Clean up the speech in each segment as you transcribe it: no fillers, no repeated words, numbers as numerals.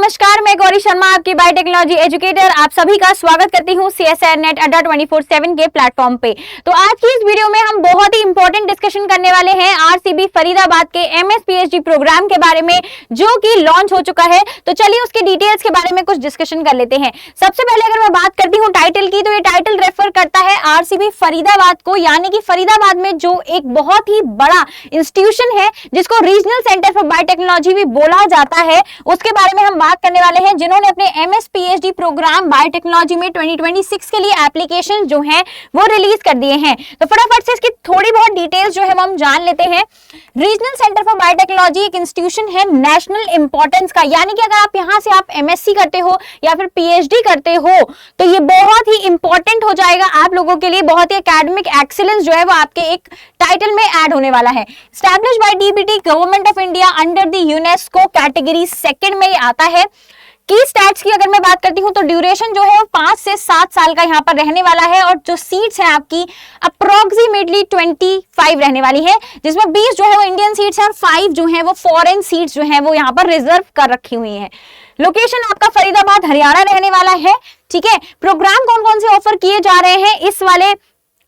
नमस्कार, मैं गौरी शर्मा आपकी बायोटेक्नोलॉजी एजुकेटर आप सभी का स्वागत करती हूँ CSIR नेट अड्डा 24/7 के प्लेटफॉर्म पे। तो आज की इस वीडियो में हम बहुत ही इंपॉर्टेंट डिस्कशन करने वाले हैं RCB फरीदाबाद के MS PhD प्रोग्राम के बारे में, जो कि लॉन्च हो चुका है। तो चलिए उसके डिटेल्स के बारे में कुछ डिस्कशन कर लेते हैं। सबसे पहले अगर मैं बात करती हूँ टाइटल की, तो ये टाइटल रेफर करता है RCB फरीदाबाद को, यानी कि फरीदाबाद में जो एक बहुत ही बड़ा इंस्टीट्यूशन है जिसको रीजनल सेंटर फॉर बायोटेक्नोलॉजी भी बोला जाता है, उसके बारे में हम बात करने वाले हैं, जिन्होंने अपने MS PhD प्रोग्राम बायोटेक्नोलॉजी में 2026 के लिए एप्लीकेशन जो हैं वो रिलीज कर दिए हैं। तो फटाफट से इसकी थोड़ी बहुत डिटेल्स जो है वो हम जान लेते हैं। रीजनल सेंटर फॉर बायोटेक्नोलॉजी एक इंस्टीट्यूशन है नेशनल इंपॉर्टेंस का, यानी कि अगर आप यहाँ से आप MSc करते हो या फिर PhD करते हो तो ये बहुत ही इंपॉर्टेंट हो जाएगा आप लोगों के लिए। बहुत ही एकेडमिक एक्सीलेंस जो है वो आपके एक टाइटल में ऐड होने वाला है। Established bye DBT government of India under the UNESCO category 2 में आता है। की स्टैट्स की अगर मैं बात करती हूं तो ड्यूरेशन जो है 5 से 7 साल का यहाँ पर रहने वाला है, और जो सीट्स हैं आपकी अप्रोक्सीमेटली 25 रहने वाली है, जिसमें 20 जो है वो इंडियन सीट्स हैं और 5 जो है वो फॉरेन सीट्स जो है वो यहाँ पर रिजर्व कर रखी हुई है। लोकेशन आपका फरीदाबाद हरियाणा रहने वाला है। ठीक है, प्रोग्राम कौन कौन से ऑफर किए जा रहे हैं इस वाले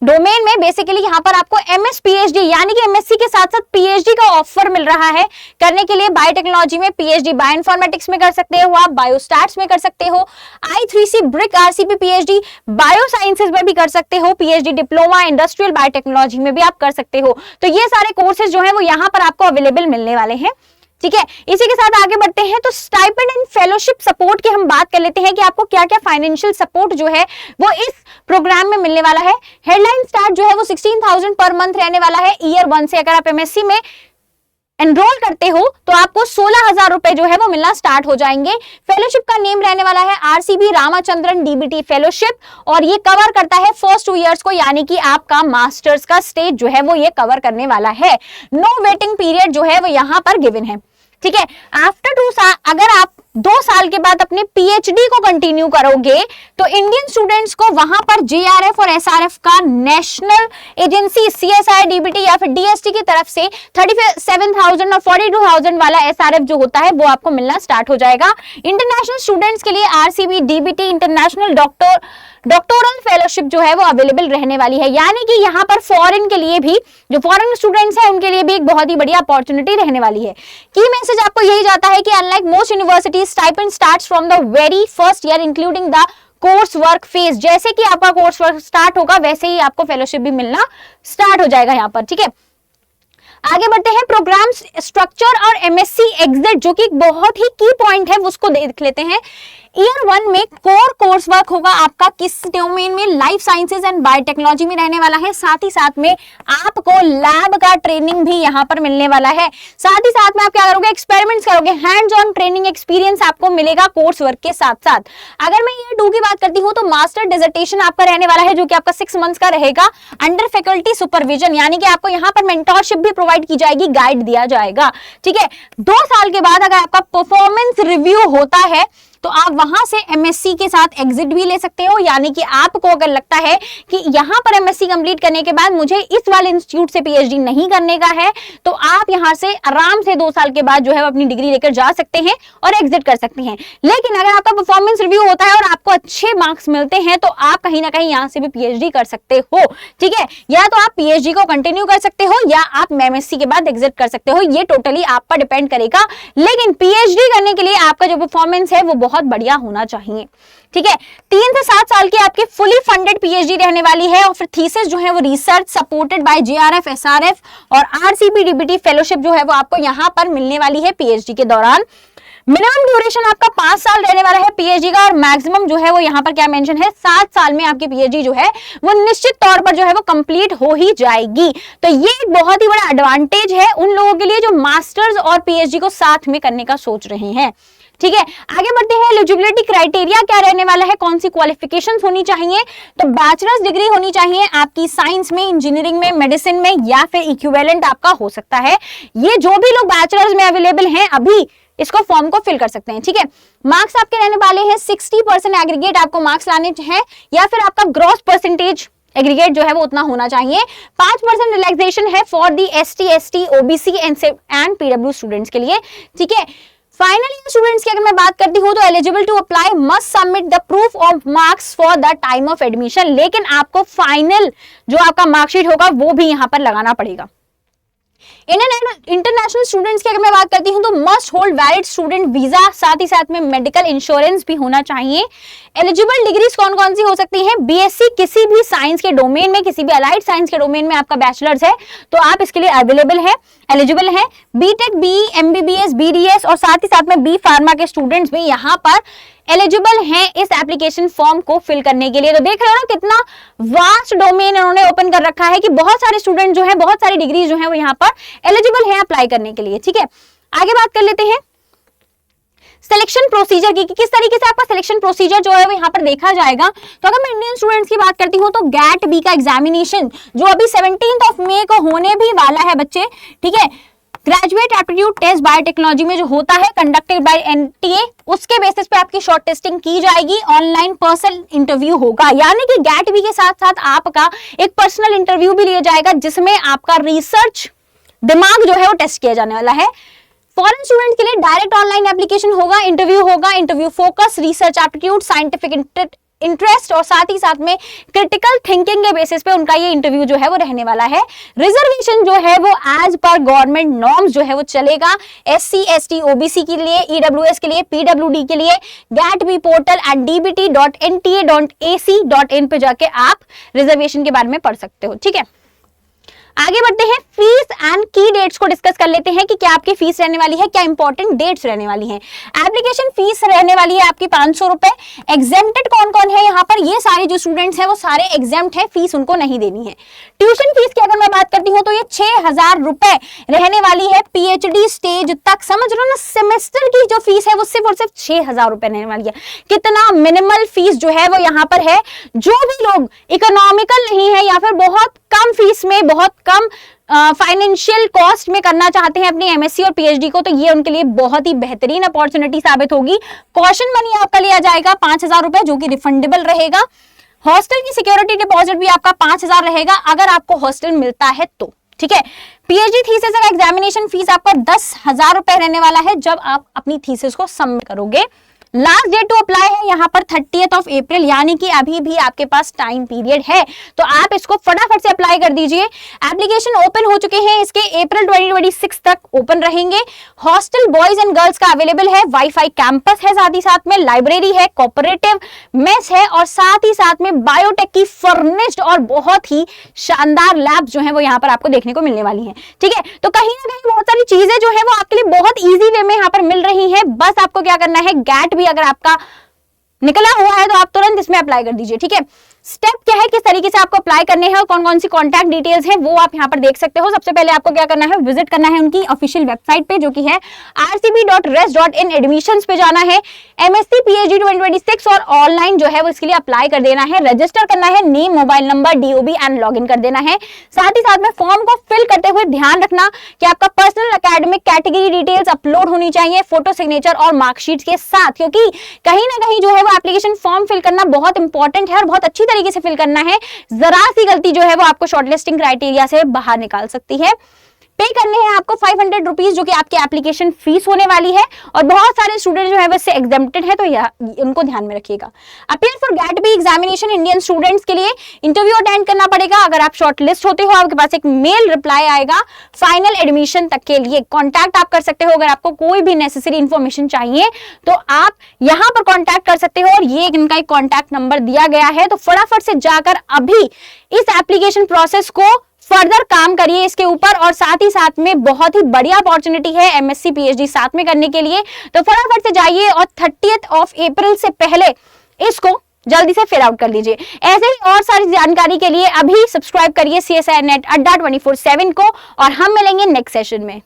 डोमेन में? बेसिकली यहाँ पर आपको MS PhD यानी कि MSc के साथ साथ PhD का ऑफर मिल रहा है करने के लिए। बायोटेक्नोलॉजी में PhD बायोइन्फॉर्मेटिक्स में कर सकते हो आप, बायोस्टैट्स में कर सकते हो, I3C brick RCB PhD biosciences में भी कर सकते हो, PhD डिप्लोमा इंडस्ट्रियल बायोटेक्नोलॉजी में भी आप कर सकते हो। तो ये सारे कोर्सेज जो है वो यहाँ पर आपको अवेलेबल मिलने वाले हैं। ठीक है, इसी के साथ आगे बढ़ते हैं तो स्टाइपेंड एंड फेलोशिप सपोर्ट की हम बात कर लेते हैं कि आपको क्या क्या फाइनेंशियल सपोर्ट जो है वो इस प्रोग्राम में मिलने वाला है। हेडलाइन स्टार्ट जो है वो 16,000 पर मंथ रहने वाला है ईयर 1 से। अगर आप MSc में एनरोल करते हो तो आपको 16,000 रुपए जो है वो मिलना स्टार्ट हो जाएंगे। फेलोशिप का नेम रहने वाला है RCB रामाचंद्रन DBT फेलोशिप, और ये कवर करता है फर्स्ट 2 इयर्स को, यानी कि आपका मास्टर्स का स्टेज जो है वो ये कवर करने वाला है। नो वेटिंग पीरियड जो है वो यहाँ पर गिवन है। ठीक है, आफ्टर 2 साल अगर आप 2 साल के बाद अपने PhD को कंटिन्यू करोगे तो इंडियन स्टूडेंट्स को वहां पर JRF और SRF का नेशनल एजेंसी CSIR DBT या फिर DST की तरफ से 37,000 और 42,000 वाला SRF जो होता है वो आपको मिलना स्टार्ट हो जाएगा। इंटरनेशनल स्टूडेंट्स के लिए RCB DBT international doctoral fellowship जो है वो अवेलेबल रहने वाली है, यानी कि यहाँ पर फॉरेन के लिए भी, जो फॉरेन स्टूडेंट्स हैं उनके लिए भी एक बहुत ही बढ़िया अपॉर्चुनिटी रहने वाली है। की मैसेज आपको यही जाता है कि unlike most university stipend starts from the very first year including the course work phase. जैसे कि आपका कोर्स वर्क स्टार्ट होगा वैसे ही आपको फेलोशिप भी मिलना स्टार्ट हो जाएगा यहाँ पर। ठीक है, आगे बढ़ते हैं प्रोग्राम स्ट्रक्चर और MSc एग्जिट, जो कि बहुत ही की पॉइंट है उसको देख लेते हैं। ईयर 1 में कोर कोर्स वर्क होगा आपका किस डोमेन में? लाइफ साइंसेज एंड बायोटेक्नोलॉजी में रहने वाला है। साथ ही साथ में आपको लैब का ट्रेनिंग भी यहाँ पर मिलने वाला है। साथ ही साथ में आप क्या करोगे? एक्सपेरिमेंट्स करोगे, हैंड्स ऑन ट्रेनिंग एक्सपीरियंस आपको मिलेगा कोर्स वर्क के साथ साथ। अगर मैं ईयर 2 की बात करती हूँ तो मास्टर डिसर्टेशन आपका रहने वाला है, जो कि आपका 6 मंथ्स का रहेगा अंडर फैकल्टी सुपरविजन, यानी कि आपको यहाँ पर मेंटोरशिप भी प्रोवाइड की जाएगी, गाइड दिया जाएगा। ठीक है, 2 साल के बाद अगर आपका परफॉर्मेंस रिव्यू होता है तो आप वहां से MSc के साथ एग्जिट भी ले सकते हो, यानी कि आपको अगर लगता है कि यहां पर MSc कंप्लीट करने के बाद मुझे इस वाले इंस्टीट्यूट से PhD नहीं करने का है, तो आप यहां से आराम से 2 साल के बाद जो है अपनी डिग्री लेकर जा सकते हैं और एग्जिट कर सकते हैं। लेकिन अगर आपका परफॉर्मेंस रिव्यू होता है और आपको अच्छे मार्क्स मिलते हैं तो आप कहीं ना कहीं यहां से भी PhD कर सकते हो। ठीक है, या तो आप PhD को कंटिन्यू कर सकते हो या आप MSc के बाद एग्जिट कर सकते हो, ये टोटली आप पर डिपेंड करेगा। लेकिन PhD करने के लिए आपका जो परफॉर्मेंस है वो बहुत बढ़िया होना चाहिए। ठीक है, 3 से 7 साल की आपकी फुली फंडेड PhD रहने वाली है, और फिर थीसिस जो है वो research supported by JRF SRF और RCB DBT फेलोशिप जो है वो आपको यहाँ पर मिलने वाली है PhD के दौरान। मिनिमम ड्यूरेशन आपका 5 साल रहने वाला है PhD का, और मैक्सिमम जो है वो यहाँ पर क्या मेंशन है, 7 साल में आपकी PhD जो है वो निश्चित तौर पर जो है वो कंप्लीट हो ही जाएगी। तो ये एक बहुत ही बड़ा एडवांटेज है उन लोगों के लिए जो मास्टर्स और PhD को साथ में करने का सोच रहे हैं। ठीक है, आगे बढ़ते हैं। एलिजिबिलिटी क्राइटेरिया क्या रहने वाला है, कौन सी क्वालिफिकेशंस होनी चाहिए? तो बैचलर्स डिग्री होनी चाहिए आपकी साइंस में, इंजीनियरिंग में, मेडिसिन में, या फिर इक्विवेलेंट आपका हो सकता है। ये जो भी लोग बैचलर्स में अवेलेबल हैं अभी इसको फॉर्म को फिल कर सकते हैं। ठीक है, मार्क्स आपके रहने वाले हैं 60% एग्रीगेट आपको मार्क्स लाने हैं, या फिर आपका ग्रॉस परसेंटेज एग्रीगेट जो है वो उतना होना चाहिए। 5% रिलैक्सेशन है for the ST, ST, OBC and PW students के लिए। ठीक है, फाइनल ईयर स्टूडेंट्स की अगर मैं बात करती हूँ तो eligible to apply must submit the proof of marks for the time of admission, लेकिन आपको फाइनल जो आपका मार्कशीट होगा वो भी यहाँ पर लगाना पड़ेगा। इंटरनेशनल स्टूडेंट्स की अगर मैं बात करती हूँ तो must hold valid student visa, साथ ही साथ में मेडिकल इंश्योरेंस भी होना चाहिए। एलिजिबल डिग्रीज कौन कौन सी हो सकती हैं? बीएससी किसी भी साइंस के डोमेन में, किसी भी अलाइड साइंस के डोमेन में आपका बैचलर्स है तो आप इसके लिए अवेलेबल है, एलिजिबल है। बीटेक, बीई, एमबीबीएस, बीडीएस और साथ ही साथ में बी फार्मा के स्टूडेंट्स भी यहाँ पर एलिजिबल हैं इस एप्लीकेशन फॉर्म को फिल करने के लिए। तो देख रहे हो ना कितना वास्ट डोमेन उन्होंने ओपन कर रखा है कि बहुत सारे स्टूडेंट जो है, बहुत सारी डिग्री जो है वो यहाँ पर एलिजिबल है अप्लाई करने के लिए। ठीक है, आगे बात कर लेते हैं सिलेक्शन प्रोसीजर की, किस तरीके से आपका सिलेक्शन प्रोसीजर जो है वो यहाँ पर देखा जाएगा। तो अगर मैं इंडियन स्टूडेंट्स की बात करती हूँ तो गैट बी का एग्जामिनेशन जो अभी 17 मई को होने भी वाला है बच्चे, ठीक है, ग्रेजुएट एप्टीट्यूड टेस्ट बायोटेक्नोलॉजी में जो होता है कंडक्टेड बाय एनटीए, उसके बेसिस पे आपकी शॉर्ट टेस्टिंग की जाएगी, ऑनलाइन पर्सनल इंटरव्यू होगा, यानी कि गैट बी के साथ साथ आपका एक पर्सनल इंटरव्यू भी लिया जाएगा जिसमें आपका रिसर्च दिमाग जो है वो टेस्ट किया जाने वाला है। फॉरेन स्टूडेंट के लिए डायरेक्ट ऑनलाइन एप्लीकेशन होगा, इंटरव्यू होगा, interview focus, research aptitude, scientific interest और साथ ही साथ में क्रिटिकल थिंकिंग के बेसिस पे उनका ये इंटरव्यू जो है वो रहने वाला है। रिजर्वेशन जो है वो एज पर गवर्नमेंट नॉर्म्स जो है वो चलेगा, एससी, एसटी, ओबीसी के लिए, ईडब्ल्यूएस के लिए, पीडब्ल्यूडी के लिए। Gate B portal eight dbt.nta.ac.in पे जाके आप रिजर्वेशन के बारे में पढ़ सकते हो। ठीक है, आगे बढ़ते हैं, फीस एंड की डेट्स को डिस्कस कर लेते हैं कि क्या आपकी फीस रहने वाली है, क्या इंपॉर्टेंट डेट्स रहने वाली हैं। एप्लीकेशन फीस रहने वाली है आपकी 500 रुपए। एग्जेम्प्टेड कौन कौन है यहाँ पर? ये सारे जो स्टूडेंट्स हैं वो सारे एग्जेम्प्ट है, फीस उनको नहीं देनी है। ट्यूशन फीस की अगर मैं बात करती हूँ तो ये 6000 रुपए रहने वाली है पीएचडी स्टेज तक। समझ रहे हो ना, सेमेस्टर की जो फीस है वो सिर्फ और सिर्फ 6000 रुपए रहने वाली है। कितना मिनिमल फीस जो है वो यहाँ पर है। जो भी लोग इकोनॉमिकल नहीं है या फिर बहुत कम फीस में, बहुत कम फाइनेंशियल कॉस्ट में करना चाहते हैं अपनी एमएससी और पीएचडी को, तो ये उनके लिए बहुत ही बेहतरीन अपॉर्चुनिटी साबित होगी। कॉशन मनी आपका लिया जाएगा 5000 रुपए जो कि रिफंडेबल रहेगा। हॉस्टल की सिक्योरिटी डिपॉजिट भी आपका 5000 रहेगा अगर आपको हॉस्टल मिलता है तो। ठीक है, पीएचडी थीसिस का एग्जामिनेशन फीस आपका 10,000 रुपए रहने वाला है जब आप अपनी थीसिस को सबमिट करोगे। लास्ट डेट टू अप्लाई है यहाँ पर 30th of April, यानी कि अभी भी आपके पास टाइम पीरियड है, तो आप इसको फटाफट से अप्लाई कर दीजिए। एप्लीकेशन ओपन हो चुके हैं, इसके अप्रैल 2026 तक ओपन रहेंगे। हॉस्टल बॉयज एंड गर्ल्स का अवेलेबल है, वाईफाई कैंपस है, साथ ही साथ में लाइब्रेरी है, कोऑपरेटिव मेस है और साथ ही साथ में बायोटेक की फर्निश्ड और बहुत ही शानदार लैब जो है वो यहाँ पर आपको देखने को मिलने वाली है। ठीक है, तो कहीं ना कहीं बहुत सारी चीजें जो है वो आपके लिए बहुत ईजी वे में यहाँ पर मिल रही है। बस आपको क्या करना है, गैट भी अगर आपका निकला हुआ है तो आप तुरंत इसमें अप्लाई कर दीजिए। ठीक है, स्टेप क्या है, किस तरीके से आपको अप्लाई करने हैं और कौन कौन सी कॉन्टैक्ट डिटेल्स हैं वो आप यहाँ पर देख सकते हो। सबसे पहले आपको क्या करना है, विजिट करना है उनकी ऑफिशियल वेबसाइट पे जो कि है rcb.res.in, एडमिशंस पे जाना है। एमएससी पीएचडी 2026 और ऑनलाइन जो है वो इसके लिए अप्लाई कर देना है, रजिस्टर करना है, name, mobile number, DOB and login कर देना है। साथ ही साथ में फॉर्म को फिल करते हुए ध्यान रखना कि आपका personal academic category details upload होनी चाहिए, फोटो, सिग्नेचर और मार्कशीट के साथ, क्योंकि कहीं ना कहीं जो है वो एप्लीकेशन फॉर्म फिल करना बहुत इंपॉर्टेंट है और बहुत अच्छी तरीके से फिल करना है। जरा सी गलती जो है वो आपको शॉर्टलिस्टिंग क्राइटेरिया से बाहर निकाल सकती है। पे करने हैं आपको 500 रुपीज जो कि आपकी एप्लीकेशन फीस होने वाली है और बहुत सारे स्टूडेंट जो है वैसे एग्जेम्प्टेड है तो उनको ध्यान में रखिएगा। Appear for GAT B examination Indian students के लिए इंटरव्यू अटेंड करना पड़ेगा। अगर आप शॉर्टलिस्ट होते हो आपके पास एक मेल रिप्लाई आएगा फाइनल एडमिशन तक के लिए। कॉन्टैक्ट आप कर सकते हो, अगर आपको कोई भी नेसेसरी इंफॉर्मेशन चाहिए तो आप यहाँ पर कॉन्टैक्ट कर सकते हो और ये इनका एक कॉन्टैक्ट नंबर दिया गया है। तो फटाफट से जाकर अभी इस एप्लीकेशन प्रोसेस को फर्दर काम करिए इसके ऊपर और साथ ही साथ में बहुत ही बढ़िया अपॉर्चुनिटी है एमएससी पीएचडी साथ में करने के लिए। तो फटाफट से जाइए और 30th of April से पहले इसको जल्दी से फिल आउट कर लीजिए। ऐसे ही और सारी जानकारी के लिए अभी सब्सक्राइब करिए CSIR Net Adda 24/7 को और हम मिलेंगे नेक्स्ट सेशन में।